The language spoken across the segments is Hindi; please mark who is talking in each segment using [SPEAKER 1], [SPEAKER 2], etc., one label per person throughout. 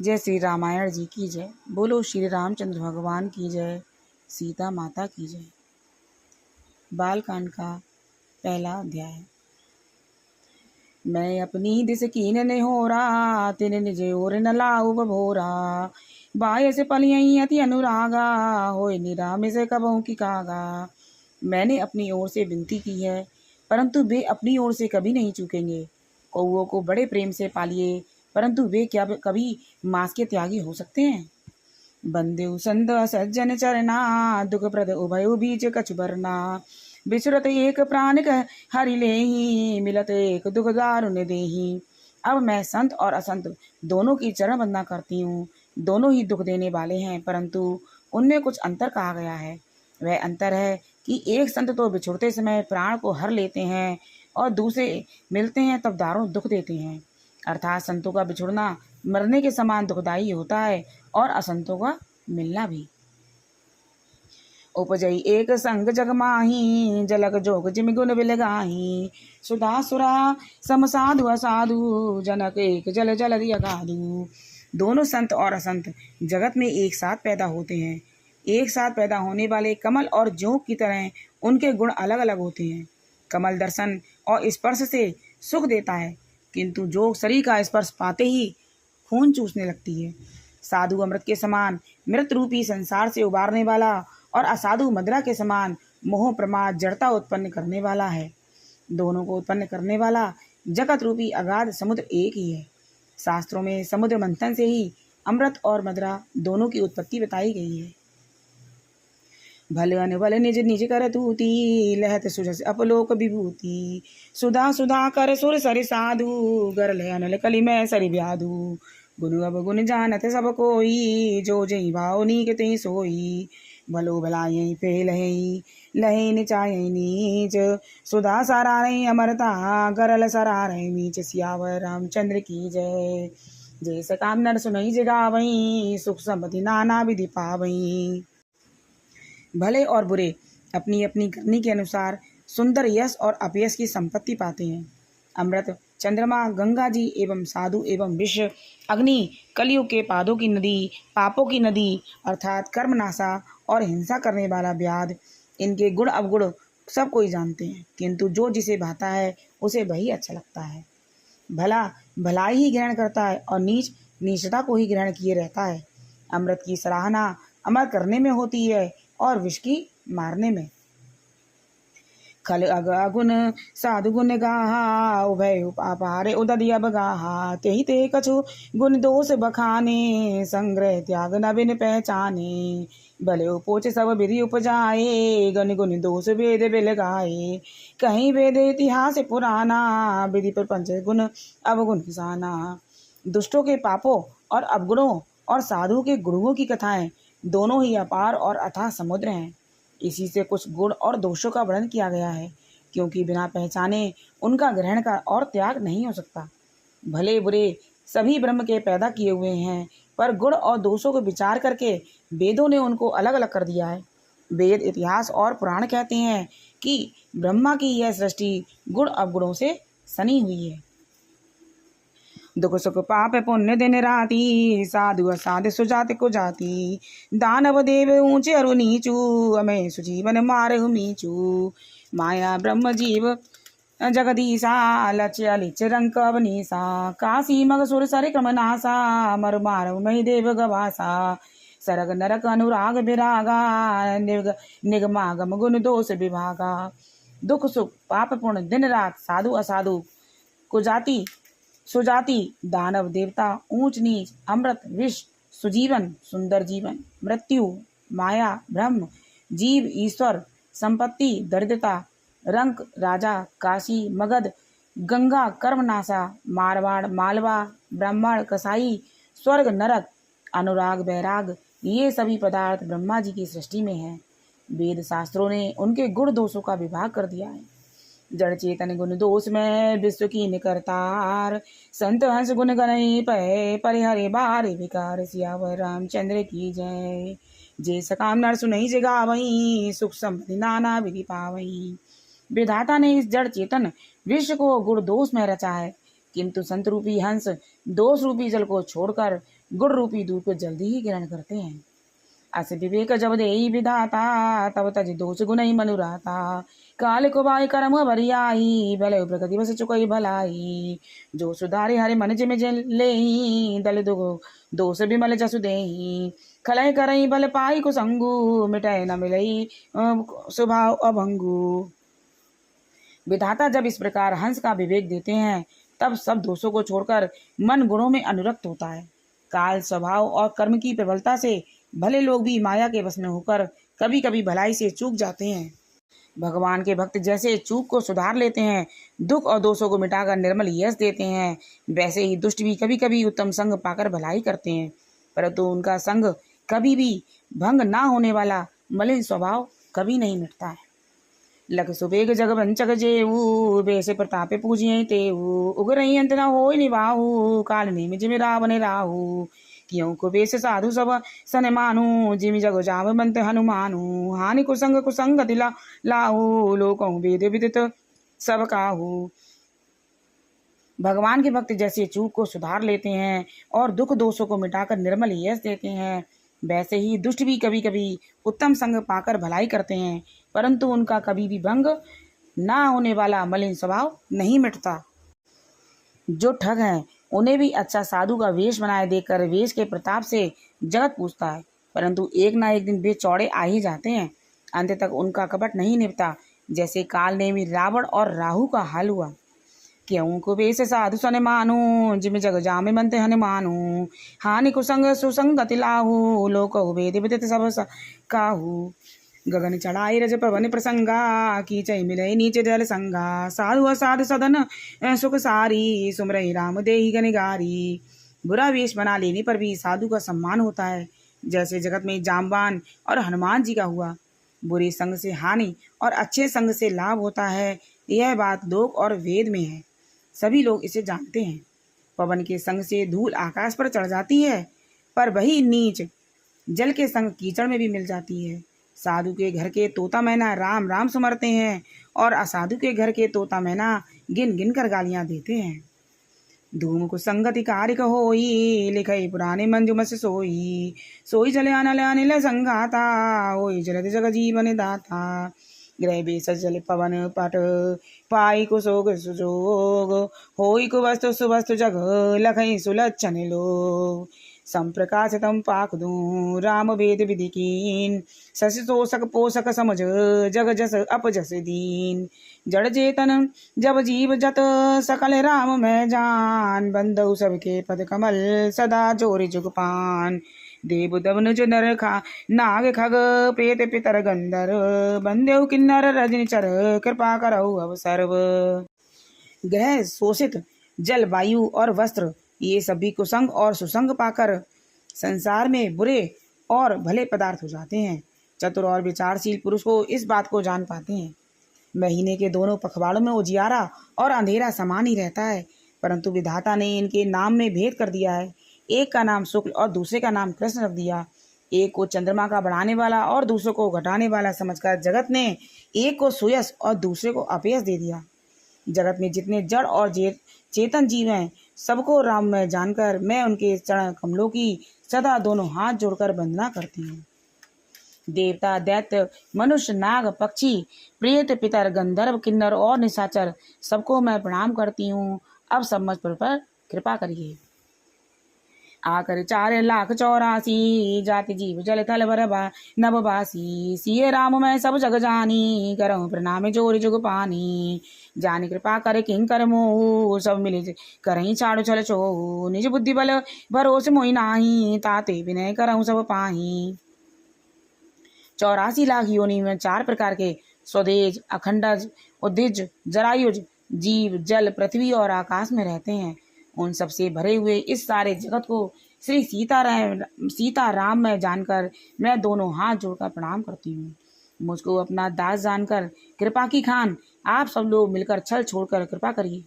[SPEAKER 1] जय श्री रामायण जी की जय। बोलो श्री रामचंद्र भगवान की जय। सीता माता की जय। बालकांड का पहला अध्याय। मैं अपनी दिस कीन ने होरा, तिन निज ओर न लाऊ बभोरा। बाय से पलियई अति अनुरागा, होय निराम से कबहू की कागा। मैंने अपनी ओर से विनती की है, परंतु वे अपनी ओर से कभी नहीं चूकेंगे। कौओं को बड़े प्रेम से पालिए, परंतु वे क्या कभी मांस के त्यागी हो सकते हैं। बंदेउ संत सज्जन चरना, दुख प्रद उभय बीच कछु बरना। बिछुरत एक प्राण कह हरि लेहि, मिलत एक दुख दारुण देहि। अब मैं संत और असंत दोनों की चरण वंदना करती हूँ। दोनों ही दुख देने वाले हैं, परंतु उनमें कुछ अंतर कहा गया है। वह अंतर है कि एक संत तो बिछुड़ते समय प्राण को हर लेते हैं और दूसरे मिलते हैं तब दारुण दुख देते हैं। अर्थात संतों का बिछुड़ना मरने के समान दुखदायी होता है और असंतों का मिलना भी। उपजई एक संग जग माही, जलक जोग जिम गुण बिलगाही। सुधा सुरा सम साधु असाधु, जनक एक जल जल अगाधु। दोनों संत और असंत जगत में एक साथ पैदा होते हैं। एक साथ पैदा होने वाले कमल और जोग की तरह उनके गुण अलग अलग होते हैं। कमल दर्शन और स्पर्श से सुख देता है, किंतु जोग शरीर का स्पर्श पाते ही खून चूसने लगती है। साधु अमृत के समान मृत रूपी संसार से उबारने वाला और असाधु मदिरा के समान मोह प्रमाद जड़ता उत्पन्न करने वाला है। दोनों को उत्पन्न करने वाला जगत रूपी अगाध समुद्र एक ही है। शास्त्रों में समुद्र मंथन से ही अमृत और मदिरा दोनों की उत्पत्ति बताई गई है। भल अनबल निज निज कर तूती, लहत सुजस अपलोक विभूति। सुधा सुधा कर सुर सरि साधु, गरल अनल कलि में सरि व्याधु। गुण अब गुण जानत सब कोई, जो जई भाव नीक ते सोई। भलो भलाई फेल लहे निचाई नीच, सुधा सारा नहीं अमरता, गरल सरा रही मीच। सियावर रामचंद्र की जय। जय सकाम नर सुनई जगावई, सुख समति नाना विधि पावई। भले और बुरे अपनी अपनी करनी के अनुसार सुंदर यश और अपयश की संपत्ति पाते हैं। अमृत, चंद्रमा, गंगा जी एवं साधु एवं विष, अग्नि, कलियुग के पादों की नदी, पापों की नदी अर्थात कर्मनाशा और हिंसा करने वाला व्याध, इनके गुण अवगुण सब कोई जानते हैं, किंतु जो जिसे भाता है उसे वही अच्छा लगता है। भला भलाई ही ग्रहण करता है और नीच नीचता को ही ग्रहण किए रहता है। अमृत की सराहना अमर करने में होती है और विष की मारने में। खल अगुण साधु गुण गाहा, उभय अपारे उदय अब गाहा। तेहि ते कछु गुण दोष बखाने, संग्रह त्याग नवीन पहचाने। भले उपोच सब विधि उपजाए, गण गुण दोष वेद बिल गाए। कहीं वेद इतिहास पुराना, विधि प्रपंच गुण अवगुण किसाना। दुष्टों के पापों और अवगुणों और साधु के गुरुओं की कथाएं दोनों ही अपार और अथाह समुद्र हैं। इसी से कुछ गुण और दोषों का वर्णन किया गया है, क्योंकि बिना पहचाने उनका ग्रहण का और त्याग नहीं हो सकता। भले बुरे सभी ब्रह्म के पैदा किए हुए हैं, पर गुण और दोषों को विचार करके वेदों ने उनको अलग अलग कर दिया है। वेद, इतिहास और पुराण कहते हैं कि ब्रह्मा की यह सृष्टि गुण अवगुणों से सनी हुई है। दुख सुख पाप पुण्य दिन राती, साधु असाध सुजाति को जाति। दानव देव ऊंचे अरु नीचू, अमे सुजीवन मारहु मीचू। माया ब्रह्म जीव जगदीशा, लक्ष्य अलिच रंक अवनीसा। काशी मग सुर सर क्रमनासा, मर मारव मही देव गवासा। सरग नरक अनुराग विरागा, निगमागम गुण दोष विभागा। दुख सुख पाप पुण्य दिन रात, साधु असाधु कुजाति सुजाति, दानव देवता, ऊंच नीच, अमृत विष, सुजीवन सुंदर जीवन, मृत्यु माया ब्रह्म, जीव ईश्वर, संपत्ति दरिद्रता, रंक राजा, काशी मगध, गंगा कर्मनाशा, मारवाड़ मालवा, ब्राह्मण कसाई, स्वर्ग नरक, अनुराग वैराग, ये सभी पदार्थ ब्रह्मा जी की सृष्टि में हैं। वेद शास्त्रों ने उनके गुण दोषों का विभाग कर दिया है। जड़ चेतन गुण दोष में विश्व की निकरतार, संत हंस गुण गणई पै, परिहरे बारे विकार। सियावर रामचंद्र की जय। जय सकाम नर सुनई जगावई, सुख समृद्धि नाना विधि पावई। विधाता ने इस जड़ चेतन विश्व को गुण दोष में रचा है, किंतु संत रूपी हंस दोष रूपी जल को छोड़कर गुण रूपी दूध को जल्दी ही ग्रहण करते हैं। अस विवेक जब देई विधाता तब तज दोष गुण ही मनुराता। काल को बाई कर्म बरियाई भले प्रकृति बस चुकई भलाई। जो सुधारे हरे मन जिम ले दल दो दोष बिमल जसु देही। खलय करई बल पाई कुसंगु मिटाए न मिलई स्वभाव अभंगु। विधाता जब इस प्रकार हंस का विवेक देते हैं तब सब दोषों को छोड़कर मन गुणों में अनुरक्त होता है। काल स्वभाव और कर्म की प्रबलता से भले लोग भी माया के वश में होकर कभी कभी भलाई से चूक जाते हैं। भगवान के भक्त जैसे चूक को सुधार लेते हैं, दुख और दोषों को मिटाकर निर्मल यश देते हैं, वैसे ही दुष्ट भी कभी कभी उत्तम संग पाकर भलाई करते हैं, परंतु उनका संग कभी भी भंग ना होने वाला मलिन स्वभाव कभी नहीं मिटता है। लख सुबेग जग वंचक जेऊ बेसे प्रतापे पूजिए तेऊ। उगरई अंत न होय निवाहु काल नेमि जिमि रावण राहु। क्यों को बेस साधु सब सन मानु जिमि जग जाव बंत हनुमानु। हानि कुसंग कुसंगति लाहु लोकों वेद विदित सब काहू। भगवान के भक्त जैसे चूक को सुधार लेते हैं और दुख दोषों को मिटाकर निर्मल यश देते हैं, वैसे ही दुष्ट भी कभी कभी उत्तम संग पाकर भलाई करते हैं, परंतु उनका कभी भी भंग ना होने वाला मलिन स्वभाव नहीं मिटता। जो ठग हैं उन्हें भी अच्छा साधु का वेश बनाए देकर वेश के प्रताप से जगत पूछता है, परंतु एक ना एक दिन वे चौड़े आ ही जाते हैं। अंत तक उनका कपट नहीं निपटा, जैसे काल नेमि रावण और राहु का हाल हुआ। क्यों को बेस साधु सन मानु जिम जग जामे बनते हनुमानु। हानि कुसंग सुसंगति लाहु लोक वेद विदित सब काहू। गगन चढ़ाई रज पवन प्रसंगा कीचई मिलई नीचे जल संगा। साधु असाधु सदन सुख सारी सुमरई राम देहि गनिगारी। बुरा वेश बना लेने पर भी साधु का सम्मान होता है, जैसे जगत में जामवान और हनुमान जी का हुआ। बुरे संग से हानि और अच्छे संग से लाभ होता है, यह बात लोक और वेद में है, सभी लोग इसे जानते हैं। पवन के संग से धूल आकाश पर चढ़ जाती है, पर वही नीच जल के संग कीचड़ में भी मिल जाती है। साधु के घर के तोता मैना राम राम सुमरते हैं और असाधु के घर के तोता मैना गिन गिन कर गालियां देते हैं। धूम को संगति कारिक होई लिखई पुराने मंजुमस सोई। सोई जले अनिल संघाता होई जलद जग जीवन दाता। ग्रह बेस जल पवन पट पाई को सोग सुजोग। होई को वस्तु सुवस्तु जग लखई सुलक्षण लोग। संप्रकाशितम पाक दूं राम वेद विधि कीन। शशि तोषक पोषक समझ जग जस अपजस दीन। जड़ चेतन जब जीव जत सकल राम मैं जान। बंदौ सबके पद कमल सदा जोरि जुगपान। देव दवनुज नर खा नाग खग पेत पितर गंधर। बंदेव किन्नर रजनी चर कृपा करौ अवसर्व। ग्रह शोषित जल वायु और वस्त्र ये सभी कुसंग और सुसंग पाकर संसार में बुरे और भले पदार्थ हो जाते हैं। चतुर और विचारशील पुरुष को इस बात को जान पाते हैं। महीने के दोनों पखवाड़ों में उजियारा और अंधेरा समान ही रहता है, परंतु विधाता ने इनके नाम में भेद कर दिया है। एक का नाम शुक्ल और दूसरे का नाम कृष्ण रख दिया। एक को चंद्रमा का बढ़ाने वाला और दूसरे को घटाने वाला समझकर जगत ने एक को सुयश और दूसरे को अपयश दे दिया। जगत में जितने जड़ और चेतन जीव हैं, सबको राम में जानकर मैं उनके चरण कमलों की सदा दोनों हाथ जोड़कर वंदना करती हूँ। देवता दैत्य मनुष्य नाग पक्षी प्रेत पितर गंधर्व किन्नर और निशाचर सबको मैं प्रणाम करती हूँ। अब सब मुझ पर कृपा करिए। आकर 4,84,00,000 जाति जीव जल थल वर नववासी। सिए राम मैं सब जग जानी करहूँ प्रणाम जोरि जुग पानी। जानी कृपा करे किंग कर मोह सब मिले करहीं छाड़ो छल छो। निज बुद्धि बल भरोस मोहि नाही ताते विनय करहूँ सब पाही। 84 लाख योनि में 4 प्रकार के स्वदेज अखंडज उद्दिज जरायुज जीव जल पृथ्वी और आकाश में रहते हैं। उन सबसे भरे हुए इस सारे जगत को श्री सीता राम में जानकर मैं दोनों हाथ जोड़कर प्रणाम करती हूँ। मुझको अपना दास जानकर कृपा की खान आप सब लोग मिलकर छल छोड़कर कृपा करिए।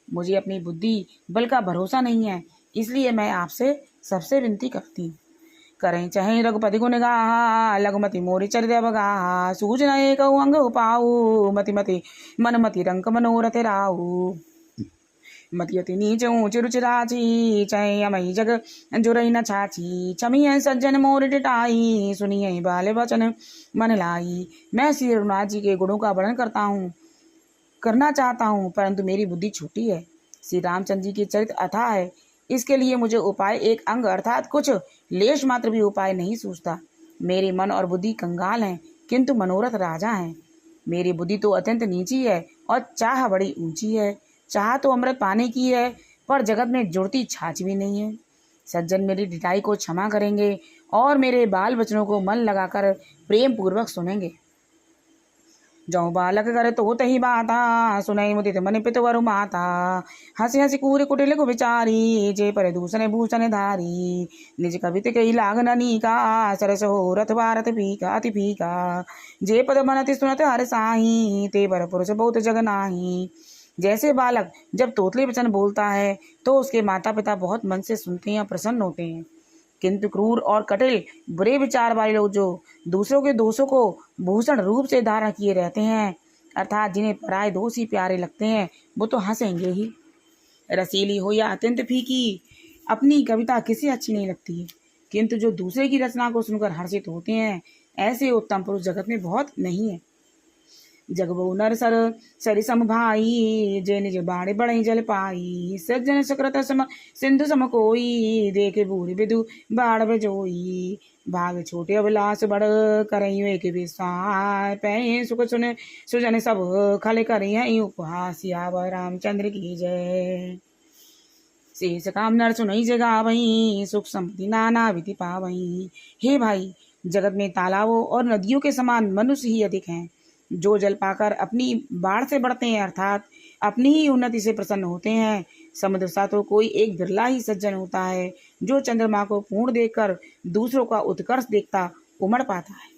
[SPEAKER 1] मुझे अपनी बुद्धि बल का भरोसा नहीं है, इसलिए मैं आपसे सबसे विनती करती हूँ। करें चाहे रघुपति गुण गाहा लघुमति मोरि चरित बगाहा। सूझ न एक अंग उपाऊ मति मति मन मति रंक मनोरथ राहु। मतियति नीच ऊँच रुच राची, चय अमई जग जुरई न छाची। छमिय सज्जन मोर टिटाई, सुनिए बाल वचन मन लाई। मैं श्री रघुनाथ जी के गुणों का वर्णन करना चाहता हूँ, परंतु मेरी बुद्धि छोटी है। श्री रामचंद्र जी के चरित्र अथाह है, इसके लिए मुझे उपाय एक अंग अर्थात कुछ लेश मात्र भी उपाय नहीं सूझता। मेरे मन और बुद्धि कंगाल हैं, किंतु मनोरथ राजा हैं। मेरी बुद्धि तो अत्यंत नीची है और चाह बड़ी ऊंची है। चाह तो अमृत पाने की है, पर जगत में जुड़ती छाछ भी नहीं है। सज्जन मेरी ढिठाई को क्षमा करेंगे और मेरे बाल बचनों को मन लगाकर प्रेम पूर्वक सुनेंगे। जौ बालक करे तो तही बाता, सुनई मुदित मन पितवरु माता। हंसी हंसी कूर कुटिल को विचारी, जे पर दूसरे भूषण धारी। निज कवित कई लाग ननीका, सरस हो रथ भारत फीका अति फीका। जे पद मनति सुनत हर साही, ते पर पुरुष बहुत जग नाही। जैसे बालक जब तोतले वचन बोलता है तो उसके माता पिता बहुत मन से सुनते हैं, प्रसन्न होते हैं, किंतु क्रूर और कटिल बुरे विचार वाले लोग जो दूसरों के दोषों को भूषण रूप से धारण किए रहते हैं, अर्थात जिन्हें पराये दोष ही प्यारे लगते हैं, वो तो हंसेंगे ही। रसीली हो या अत्यंत फीकी, अपनी कविता किसी अच्छी नहीं लगती है, किंतु जो दूसरे की रचना को सुनकर हर्षित होते हैं, ऐसे उत्तम पुरुष जगत में बहुत नहीं है। जगबो नर सर सरि सम भाई, जे निज बाणे बड़ई जल पाई। सज्जन सुकृत सम सिंधु सम कोई, देखे बूढ़ बिदु बाढ़ बजोई। भाग छोटे अभिलाष बड़, करई एक विश्वास। पै सुख सुन सुजन सब, खल करें उपहास। सियावर रामचंद्र की जय। शेष काम नर सुनई जगावई, सुख संपत्ति नाना विधि पावई। हे भाई, जगत में तालाबों और नदियों के समान मनुष्य ही अधिक हैं, जो जल पाकर अपनी बाढ़ से बढ़ते हैं, अर्थात अपनी ही उन्नति से प्रसन्न होते हैं। समुद्र सा तो कोई एक बिरला ही सज्जन होता है, जो चंद्रमा को पूर्ण देखकर दूसरों का उत्कर्ष देखता उमड़ पाता है।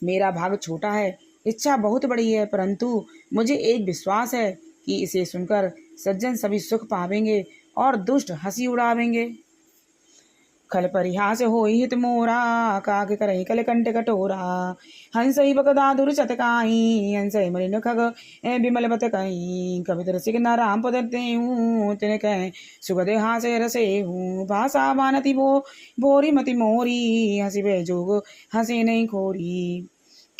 [SPEAKER 1] मेरा भाग छोटा है, इच्छा बहुत बड़ी है, परंतु मुझे एक विश्वास है कि इसे सुनकर सज्जन सभी सुख पावेंगे और दुष्ट हंसी उड़ावेंगे। खल परिहास हो हित मोरा, काग करहि कल कंठ कटोरा। हंस ही बकदादुर चतकाई, हंस ही मलिन खग बिमल बत कहीं। कवित रसिक न राम पदते हूँ, तिन कह सुगध हास रसे हूँ। भाषा बानति बोरी मति मोरी, हंसी बे जोग हंसे नहीं खोरी।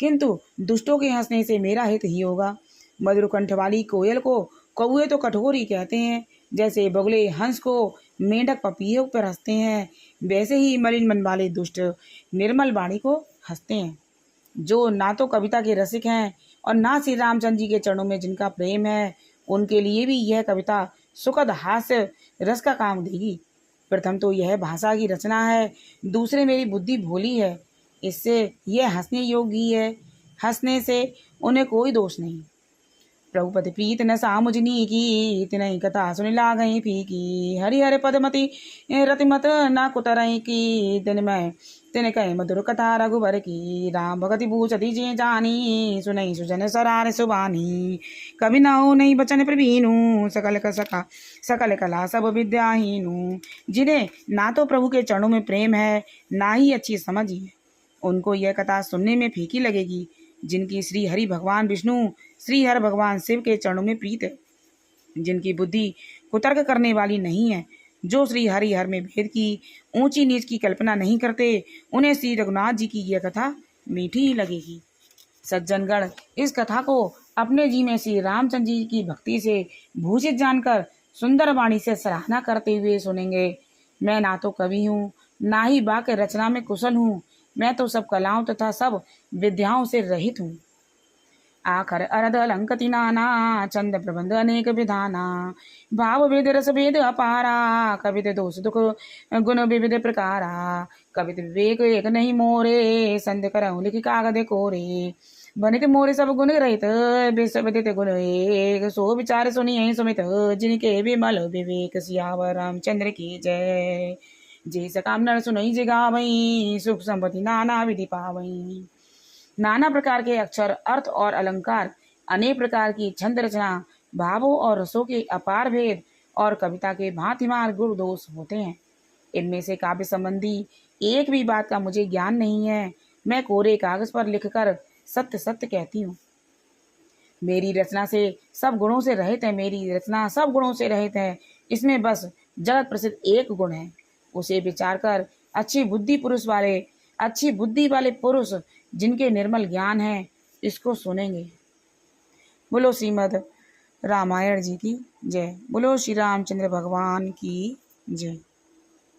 [SPEAKER 1] किंतु दुष्टों के हंसने से मेरा हित ही होगा। मधुर कंठ वाली कोयल को कौए तो कठोरी कहते हैं, जैसे बगुले हंस को मेंढक पपीहे पर हंसते हैं, वैसे ही मलिन मन वाले दुष्ट निर्मल वाणी को हंसते हैं। जो ना तो कविता के रसिक हैं और ना श्री रामचंद्र जी के चरणों में जिनका प्रेम है, उनके लिए भी यह कविता सुखद हास्य रस का काम देगी। प्रथम तो यह भाषा की रचना है, दूसरे मेरी बुद्धि भोली है, इससे यह हंसने योग्य है। हंसने से उन्हें कोई दोष नहीं। प्रभुपति प्रीत न सामुजनी की, तिनहि कथा सुन लागई फीकी। हरि हरि पदमति रतिमत न कुतरई की, तिन कह मधुर कथा रघुबर की। राम भगति पूछति जे जानी, सुनई सुजन सरार सुबानी। कवि नौ नहीं बचन प्रवीणु, सकल कला सब विद्याहीनु। जिन्हें ना तो प्रभु के चरणों में प्रेम है, ना ही अच्छी समझ है, उनको यह कथा सुनने में फीकी लगेगी। जिनकी श्री हरि भगवान विष्णु, श्री हर भगवान शिव के चरणों में प्रीत है, जिनकी बुद्धि कुतर्क करने वाली नहीं है, जो श्री हरि हर में भेद की ऊंची नीच की कल्पना नहीं करते, उन्हें श्री रघुनाथ जी की यह कथा मीठी ही लगेगी। सज्जनगण इस कथा को अपने जी में श्री रामचंद्र जी की भक्ति से भूषित जानकर सुंदर वाणी से सराहना करते हुए सुनेंगे। मैं ना तो कवि हूँ, ना ही वाक्य रचना में कुशल हूँ, मैं तो सब कलाओं तथा सब विद्याओं से रहित हूँ। आखर अरद अलंकति नाना, चंद प्रबंध अनेक विधाना। भाव वेद रस वेद अपारा, कवित दोष दुख गुण विविध प्रकारा। कवित विवेक एक नहीं मोरे, संध करऊँ लिखि कागद कोरे। बनित मोरे सब गुण रहित, विदित गुण एक। सो विचार सुनिए सुमित, जिनके विमल विवेक। सियावर रामचंद्र की जय। जे सकाम नर सुनई जगावई, सुख संपत्ति नाना विधि पावई। नाना प्रकार के अक्षर, अर्थ और अलंकार, अनेक प्रकार की छंद रचना, भावों और रसों के अपार भेद और कविता के भांतिमार गुण दोष होते हैं। इनमें से काव्य संबंधी एक भी बात का मुझे ज्ञान नहीं है। मैं कोरे कागज पर लिखकर सत्य सत्य कहती हूँ। मेरी रचना से सब गुणों से रहित है, मेरी रचना सब गुणों से रहित है। इसमें बस जगत प्रसिद्ध एक गुण है, उसे विचार कर अच्छी बुद्धि वाले पुरुष जिनके निर्मल ज्ञान है इसको सुनेंगे। बोलो श्रीमद् रामायण जी की जय। बोलो श्री रामचंद्र भगवान की जय।